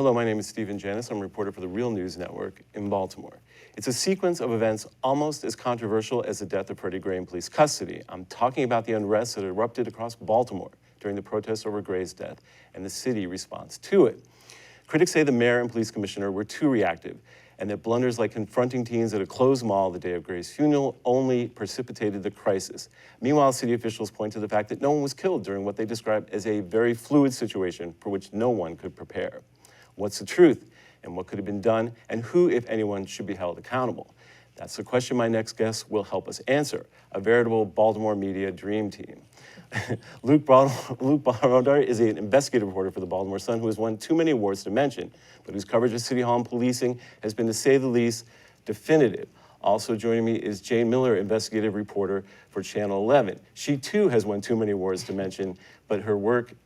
Hello, my name is Stephen Janis. I'm a reporter for the Real News Network in Baltimore. It's a sequence of events almost as controversial as the death of Freddie Gray in police custody. I'm talking about the unrest that erupted across Baltimore during the protests over Gray's death and the city response to it. Critics say the mayor and police commissioner were too reactive, and that blunders like confronting teens at a closed mall the day of Gray's funeral only precipitated the crisis. Meanwhile, city officials point to the fact that no one was killed during what they described as a very fluid situation for which no one could prepare. What's the truth, and what could have been done, and who, if anyone, should be held accountable? That's the question my next guest will help us answer, a veritable Baltimore media dream team. Luke Broadwater is an investigative reporter for the Baltimore Sun who has won too many awards to mention, but whose coverage of City Hall and policing has been, to say the least, definitive. Also joining me is Jayne Miller, investigative reporter for Channel 11. She too has won too many awards to mention, but her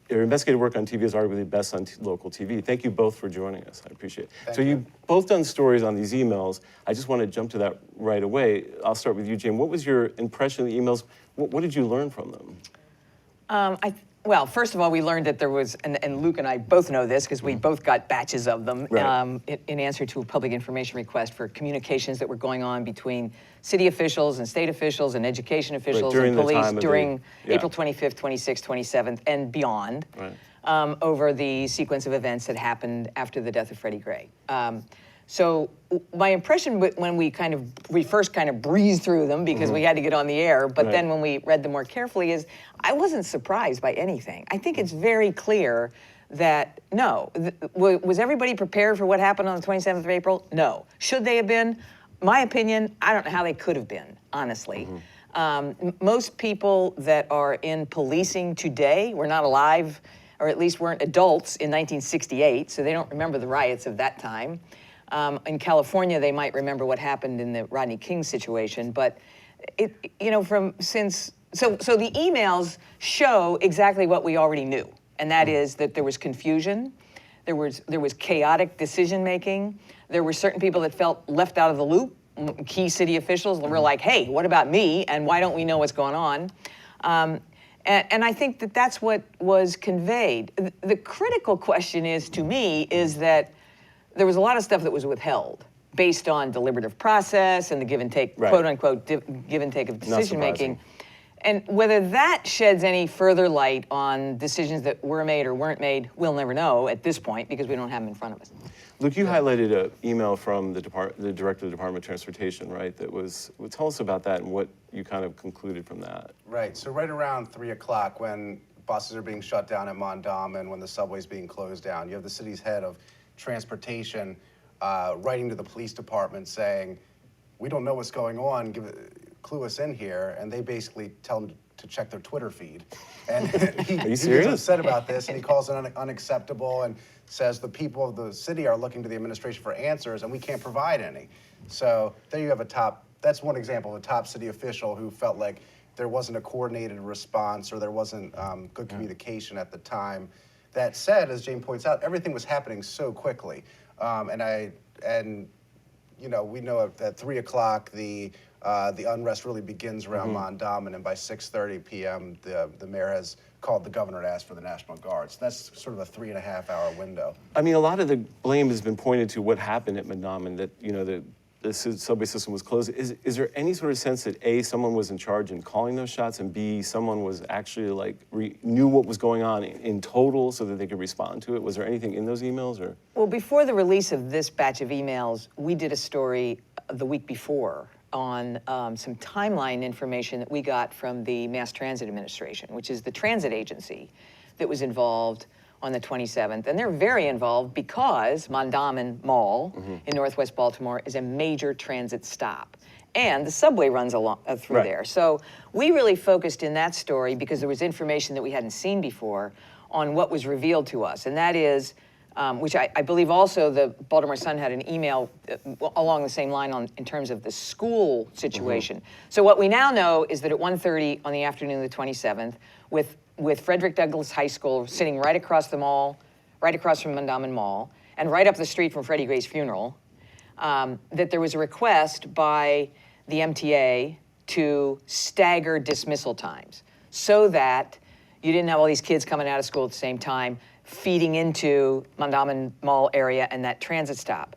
investigative work on TV is arguably best on local TV. Thank you both for joining us. I appreciate it. Thank you. You've both done stories on these emails. I just want to jump to that right away. I'll start with you, Jayne. What was your impression of the emails? What did you learn from them? Well, first of all, we learned that there was, and Luke and I both know this because we both got batches of them, right, in answer to a public information request for communications that were going on between city officials and state officials and education officials and police during April 25th, 26th, 27th, and beyond, right, over the sequence of events that happened after the death of Freddie Gray. So my impression when we first kind of breezed through them because we had to get on the air, but then when we read them more carefully is I wasn't surprised by anything. I think it's very clear that no, was everybody prepared for what happened on the 27th of April? No. Should they have been? My opinion, I don't know how they could have been, honestly. Most people that are in policing today were not alive, or at least weren't adults in 1968, so they don't remember the riots of that time. In California, they might remember what happened in the Rodney King situation, but so the emails show exactly what we already knew, and that is that there was confusion, there was chaotic decision making, there were certain people that felt left out of the loop, key city officials were like, hey, what about me, and why don't we know what's going on? And I think that that's what was conveyed. The critical question is, to me, is that there was a lot of stuff that was withheld based on deliberative process and the give and take, quote unquote, give and take of decision making. And whether that sheds any further light on decisions that were made or weren't made, we'll never know at this point because we don't have them in front of us. Luke, you highlighted an email from the director of the Department of Transportation, right? Tell us about that and what you kind of concluded from that. Right, so right around 3 o'clock when buses are being shut down at Mondawmin and when the subway's being closed down, you have the city's head of transportation writing to the police department saying, we don't know what's going on, clue us in here, and they basically tell them to check their Twitter feed. And he's upset about this, and he calls it unacceptable and says the people of the city are looking to the administration for answers, and we can't provide any. So there you have that's one example of a top city official who felt like there wasn't a coordinated response or there wasn't good communication at the time. That said, as Jayne points out, everything was happening so quickly. We know at 3 o'clock the unrest really begins around Mondawmin, and by 6:30 p.m. the mayor has called the governor to ask for the National Guard. So that's sort of a 3.5-hour window. I mean, a lot of the blame has been pointed to what happened at Mondawmin, that the subway system was closed. Is there any sort of sense that A, someone was in charge in calling those shots, and B, someone was actually knew what was going on in total so that they could respond to it? Was there anything in those emails, or? Well, before the release of this batch of emails, we did a story the week before on some timeline information that we got from the Mass Transit Administration, which is the transit agency that was involved on the 27th, and they're very involved because Mondawmin Mall in Northwest Baltimore is a major transit stop, and the subway runs along through there. So we really focused in that story because there was information that we hadn't seen before on what was revealed to us, and that is, which I believe also the Baltimore Sun had an email along the same line in terms of the school situation. So what we now know is that at 1:30 on the afternoon of the 27th, with Frederick Douglass High School sitting right across the mall, right across from Mondawmin Mall, and right up the street from Freddie Gray's funeral, that there was a request by the MTA to stagger dismissal times so that you didn't have all these kids coming out of school at the same time. feeding into Mondawmin Mall area and that transit stop.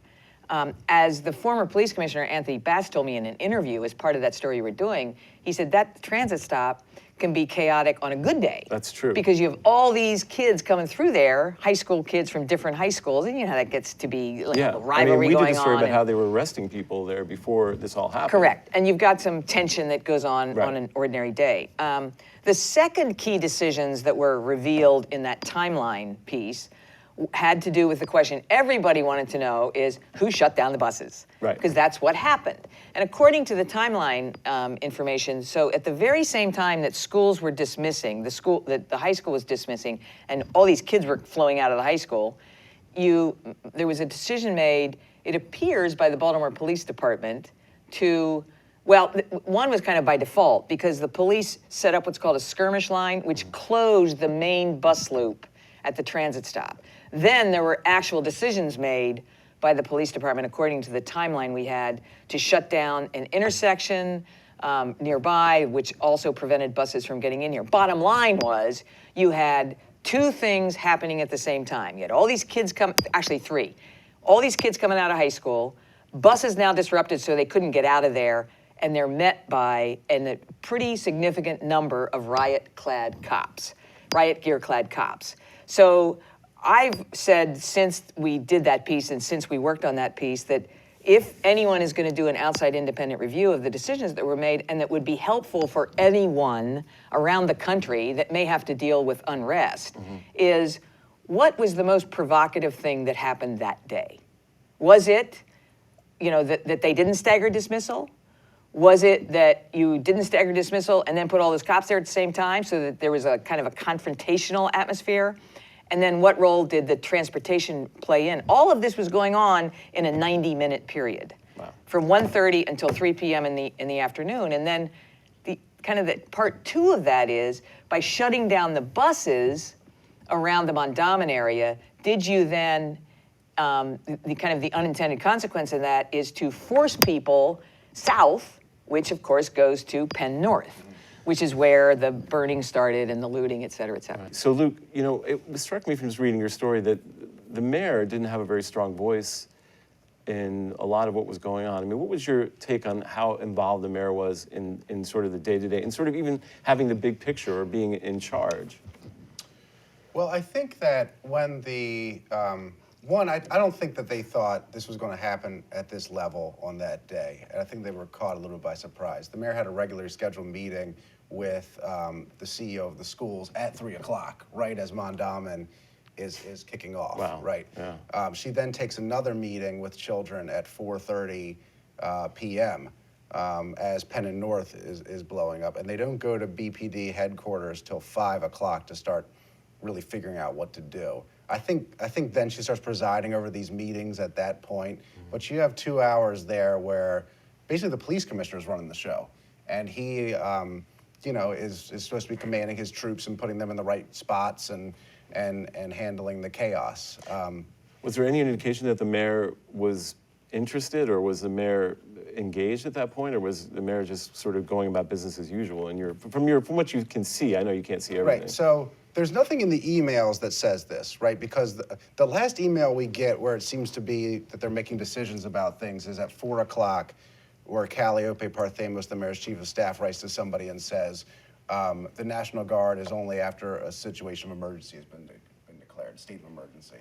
As the former police commissioner, Anthony Bass, told me in an interview as part of that story you were doing, he said that transit stop can be chaotic on a good day. That's true. Because you have all these kids coming through there, high school kids from different high schools, and you know how that gets to be like a rivalry we going did a story on. about how they were arresting people there before this all happened. Correct, and you've got some tension that goes on Right. on an ordinary day. The second key decisions that were revealed in that timeline piece had to do with the question everybody wanted to know is who shut down the buses? Right. Because that's what happened. And according to the timeline information, so at the very same time that schools were dismissing, the high school was dismissing, and all these kids were flowing out of the high school, there was a decision made, it appears, by the Baltimore Police Department to, well, one was kind of by default because the police set up what's called a skirmish line, which closed the main bus loop at the transit stop. Then there were actual decisions made by the police department, according to the timeline we had, to shut down an intersection nearby, which also prevented buses from getting in here. Bottom line was you had two things happening at the same time. You had all these kids actually three. All these kids coming out of high school, buses now disrupted so they couldn't get out of there, and they're met by a pretty significant number of riot gear-clad cops. So I've said since we did that piece and since we worked on that piece that if anyone is going to do an outside independent review of the decisions that were made and that would be helpful for anyone around the country that may have to deal with unrest, is what was the most provocative thing that happened that day? Was it, that they didn't stagger dismissal? Was it that you didn't stagger dismissal and then put all those cops there at the same time so that there was a kind of a confrontational atmosphere? And then what role did the transportation play in? All of this was going on in a 90-minute period, Wow. from 1:30 until 3 p.m. in the afternoon. And then the part two of that is by shutting down the buses around the Mondawmin area, did you then the unintended consequence of that is to force people south, which of course goes to Penn North, which is where the burning started and the looting, et cetera, et cetera. So Luke, it struck me from just reading your story that the mayor didn't have a very strong voice in a lot of what was going on. I mean, what was your take on how involved the mayor was in sort of the day-to-day and sort of even having the big picture or being in charge? Well, I think that when I don't think that they thought this was going to happen at this level on that day. And I think they were caught a little bit by surprise. The mayor had a regularly scheduled meeting with the CEO of the schools at 3 o'clock, right as Mondawmin is kicking off, Wow. right? Yeah. She then takes another meeting with children at 4:30 p.m. As Penn and North is blowing up. And they don't go to BPD headquarters till 5 o'clock to start really figuring out what to do. I think then she starts presiding over these meetings at that point. But you have 2 hours there where basically the police commissioner is running the show. And he, is supposed to be commanding his troops and putting them in the right spots and handling the chaos. Was there any indication that the mayor was interested, or was the mayor engaged at that point, or was the mayor just sort of going about business as usual? And from what you can see, I know you can't see everything. Right. So there's nothing in the emails that says this, right? Because the last email we get where it seems to be that they're making decisions about things is at 4 o'clock, where Calliope Parthemos, the mayor's chief of staff, writes to somebody and says, the National Guard is only after a situation of emergency has been declared, state of emergency.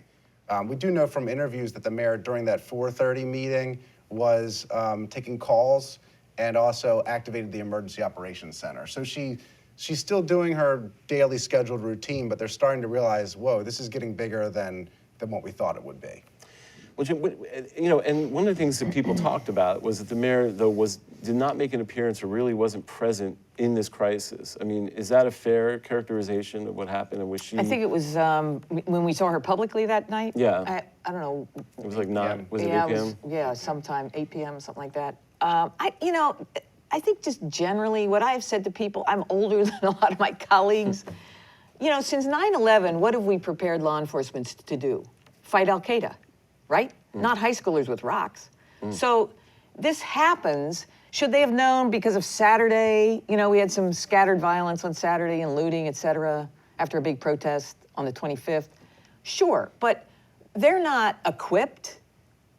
We do know from interviews that the mayor during that 4:30 meeting was taking calls and also activated the Emergency Operations Center. So she's still doing her daily scheduled routine, but they're starting to realize, whoa, this is getting bigger than what we thought it would be. Well, and one of the things that people talked about was that the mayor, though, did not make an appearance or really wasn't present in this crisis. I mean, is that a fair characterization of what happened? And was she? I think it was when we saw her publicly that night. Yeah. I don't know. It was like 9. Was it 8 Yeah, p.m.? sometime 8 p.m. something like that. I think just generally what I've said to people, I'm older than a lot of my colleagues. Since 9/11, what have we prepared law enforcement to do? Fight Al Qaeda, right? Not high schoolers with rocks. So this happens. Should they have known because of Saturday? We had some scattered violence on Saturday and looting, et cetera, after a big protest on the 25th. Sure, but they're not equipped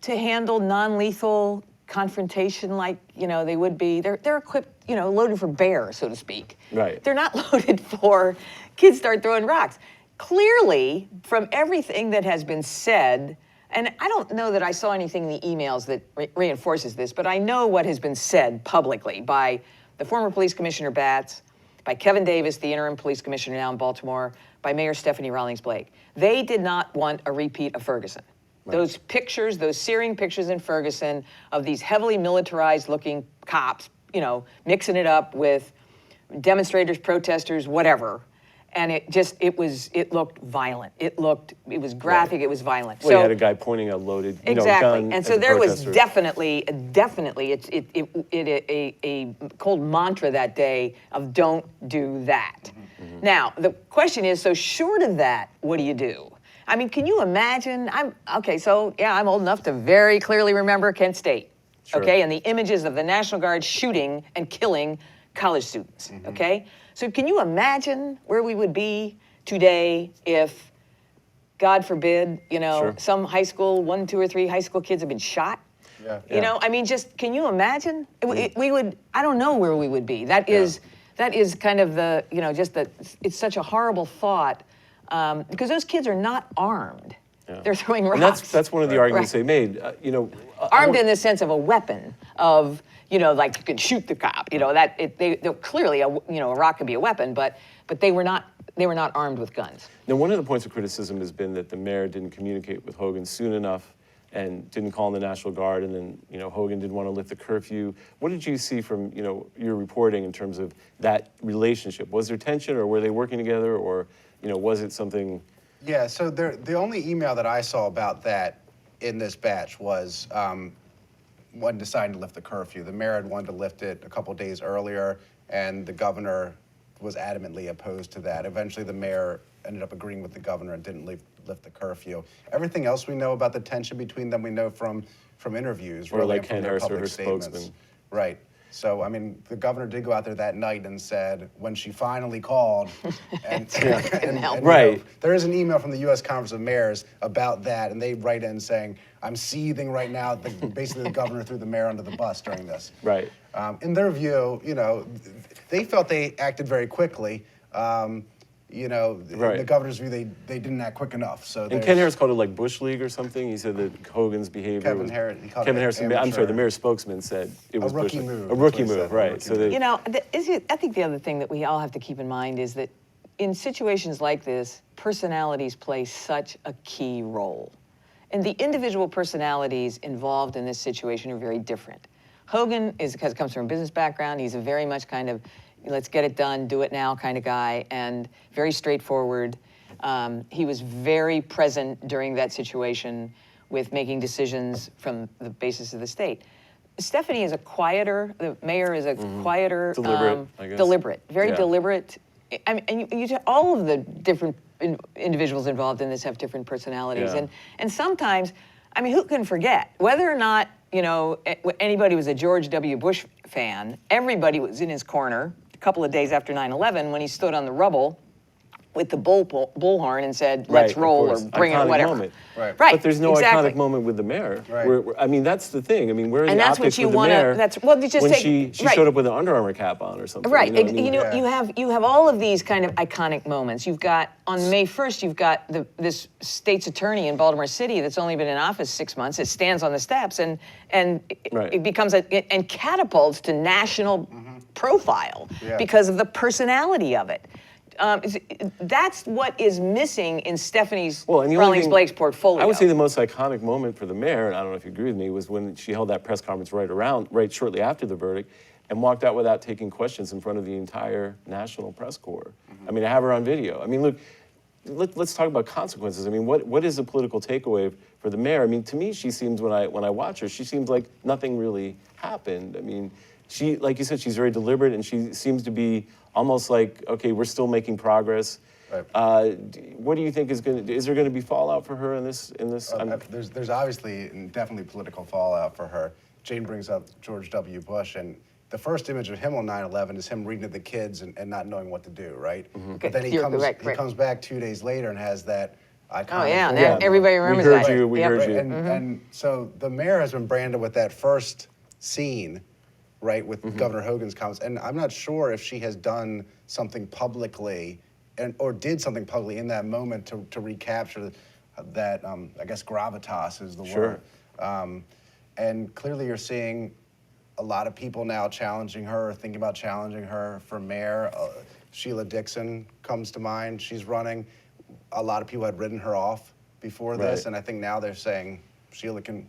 to handle non-lethal confrontation like, they would be. They're equipped, loaded for bear, so to speak. Right. They're not loaded for kids start throwing rocks. Clearly, from everything that has been said, and I don't know that I saw anything in the emails that reinforces this, but I know what has been said publicly by the former police commissioner Batts, by Kevin Davis, the interim police commissioner now in Baltimore, by Mayor Stephanie Rawlings-Blake. They did not want a repeat of Ferguson. Right. Those pictures, those searing pictures in Ferguson of these heavily militarized looking cops, mixing it up with demonstrators, protesters, whatever. And it looked violent. It was graphic, right. It was violent. Well, you had a guy pointing a loaded, exactly. gun and so there was definitely a cold mantra that day of don't do that. Mm-hmm. Now, the question is, so short of that, what do you do? I mean, can you imagine? I'm old enough to very clearly remember Kent State, sure. Okay, and the images of the National Guard shooting and killing college students, mm-hmm. Okay? So can you imagine where we would be today if, God forbid, sure. Some high school, 1, 2, or 3 high school kids have been shot? Yeah. I mean, just, can you imagine? We would, I don't know where we would be. That is kind of the, it's such a horrible thought, because those kids are not armed. Yeah. They're throwing rocks. And that's one of the arguments they made, Armed in the sense of a weapon, of, like you can shoot the cop, they're clearly, a rock could be a weapon, but they were not armed with guns. Now, one of the points of criticism has been that the mayor didn't communicate with Hogan soon enough and didn't call in the National Guard, and then, Hogan didn't want to lift the curfew. What did you see from, your reporting in terms of that relationship? Was there tension, or were they working together, or, was it something? Yeah, so the only email that I saw about that in this batch was one deciding to lift the curfew. The mayor had wanted to lift it a couple days earlier, and the governor was adamantly opposed to that. Eventually, the mayor ended up agreeing with the governor and didn't lift the curfew. Everything else we know about the tension between them, we know from interviews. Or like Ken Harris or her spokesman. Right. So, I mean, the governor did go out there that night and said, when she finally called, and right. There is an email from the U.S. Conference of Mayors about that, and they write in saying, I'm seething right now. Basically, the governor threw the mayor under the bus during this. Right. In their view, they felt they acted very quickly. In the governor's view, they didn't act quick enough. So and Ken Harris called it like Bush League or something. He said that Hogan's behavior Kevin Harris, I'm sorry, the mayor's spokesman said it was a rookie Bush move. A rookie move, right. So I think the other thing that we all have to keep in mind is that in situations like this, personalities play such a key role. And the individual personalities involved in this situation are very different. Hogan comes from a business background. He's a very much kind of, let's get it done, do it now kind of guy, and very straightforward. He was very present during that situation with making decisions from the basis of the state. Stephanie is a quieter, the mayor is a quieter, deliberate, very deliberate. I mean, and all of the different individuals involved in this have different personalities. Yeah. And sometimes, I mean, who can forget? Whether or not, anybody was a George W. Bush fan, everybody was in his corner a couple of days after 9/11 when he stood on the rubble with the bullhorn and said, let's roll or bring it, whatever. Moment. Right. But there's no iconic moment with the mayor. Right. I mean, that's the thing. I mean, where are and the that's optics what you with the mayor when take, she showed up with an Under Armour cap on or something? Right. You You have all of these kind of iconic moments. You've got, on May 1st, you've got this state's attorney in Baltimore City that's only been in office 6 months. It stands on the steps and it becomes and catapults to national profile because of the personality of it. That's what is missing in Stephanie's Rawlings-Blake's portfolio. I would say the most iconic moment for the mayor, and I don't know if you agree with me, was when she held that press conference right shortly after the verdict, and walked out without taking questions in front of the entire national press corps. I mean, I have her on video. I mean, look, let's talk about consequences. I mean, what is the political takeaway for the mayor? I mean, to me, she seems, when I watch her, she seems like nothing really happened. I mean, she, like you said, she's very deliberate, and she seems to be almost like, okay, we're still making progress. Right. What do you think is there going to be fallout for her in this? There's obviously and definitely political fallout for her. Jayne brings up George W. Bush, and the first image of him on 9/11 is him reading to the kids and not knowing what to do, right? But then he comes back 2 days later and has that iconic. Oh, yeah, building. that- everybody remembers we heard that. You, we Yep. heard Right, you. and so the mayor has been branded with that first scene, right, with Governor Hogan's comments. And I'm not sure if she has done something publicly or did something publicly in that moment to recapture that, I guess, gravitas is the Sure. word. And clearly you're seeing a lot of people now challenging her, thinking about challenging her for mayor. Sheila Dixon comes to mind. She's running. A lot of people had written her off before this, Right. and I think now they're saying Sheila can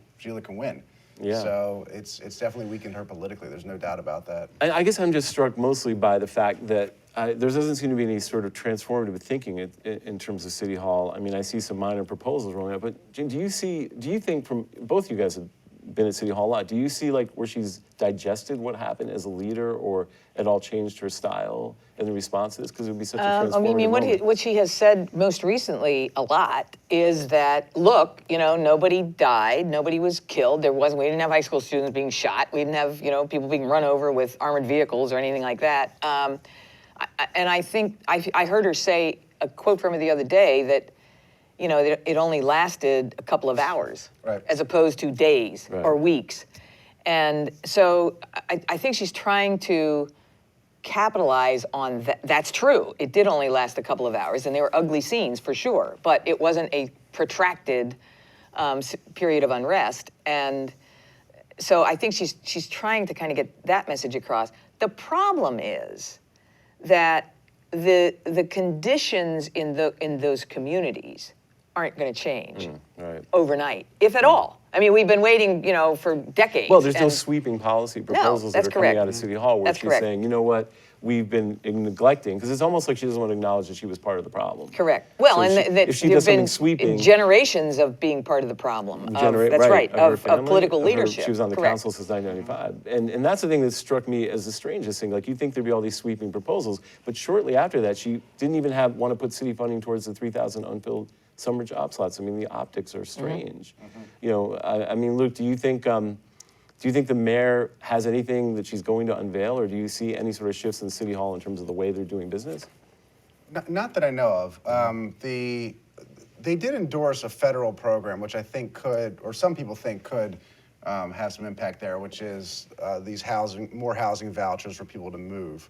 win. Yeah. So it's definitely weakened her politically. There's no doubt about that. I guess I'm just struck mostly by the fact that there doesn't seem to be any sort of transformative thinking in terms of City Hall. I mean, I see some minor proposals rolling out, but Jayne, do you think from both you guys have been at City Hall a lot, do you see like where she's digested what happened as a leader or at all changed her style in the response to this? Because it would be such a transformative I mean, moment. what she has said most recently a lot is that, look, nobody died, nobody was killed. We didn't have high school students being shot. We didn't have, people being run over with armored vehicles or anything like that. And I think I heard her say a quote from her the other day that, that it only lasted a couple of hours, Right. as opposed to days Right. or weeks. And so I think she's trying to capitalize on that. That's true. It did only last a couple of hours, and there were ugly scenes for sure, but it wasn't a protracted period of unrest. And so I think she's trying to kind of get that message across. The problem is that the conditions in those communities aren't going to change right. overnight, if at all. I mean, we've been waiting, for decades. Well, there's no and- sweeping policy proposals that that's are coming correct. out of City Hall where That's she's correct. saying, you know what, we've been neglecting, because it's almost like she doesn't want to acknowledge that she was part of the problem. Correct. Well, So and that if she there've does something been sweeping, generations of being part of the problem. That's right. her Of family, political her- leadership. she was on the Correct. council since 1995. And that's the thing that struck me as the strangest thing. Like, you think there'd be all these sweeping proposals, but shortly after that, she didn't even want to put city funding towards the 3,000 unfilled summer job slots. I mean, the optics are strange. I mean, Luke, do you think the mayor has anything that she's going to unveil, or do you see any sort of shifts in City Hall in terms of the way they're doing business? Not that I know of. They did endorse a federal program, which I think could, or some people think could, have some impact there, which is these more housing vouchers for people to move.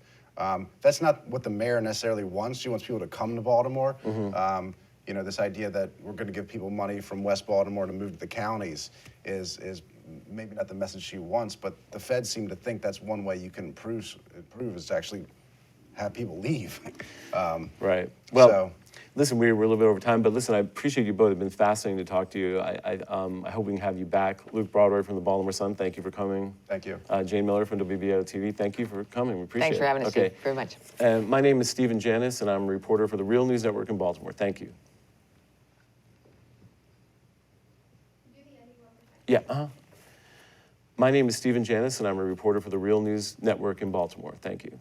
That's not what the mayor necessarily wants. She wants people to come to Baltimore. This idea that we're going to give people money from West Baltimore to move to the counties is maybe not the message she wants, but the feds seem to think that's one way you can improve is to actually have people leave. Right. Well, so- listen, we're a little bit over time, but listen, I appreciate you both. It's been fascinating to talk to you. I hope we can have you back. Luke Broadwater from the Baltimore Sun, thank you for coming. Thank you. Jayne Miller from WBO TV, thank you for coming. We appreciate it. Thanks for having us, Okay. Steve, very much. My name is Stephen Janis, and I'm a reporter for the Real News Network in Baltimore. Thank you. Yeah, My name is Stephen Janis, and I'm a reporter for the Real News Network in Baltimore. Thank you.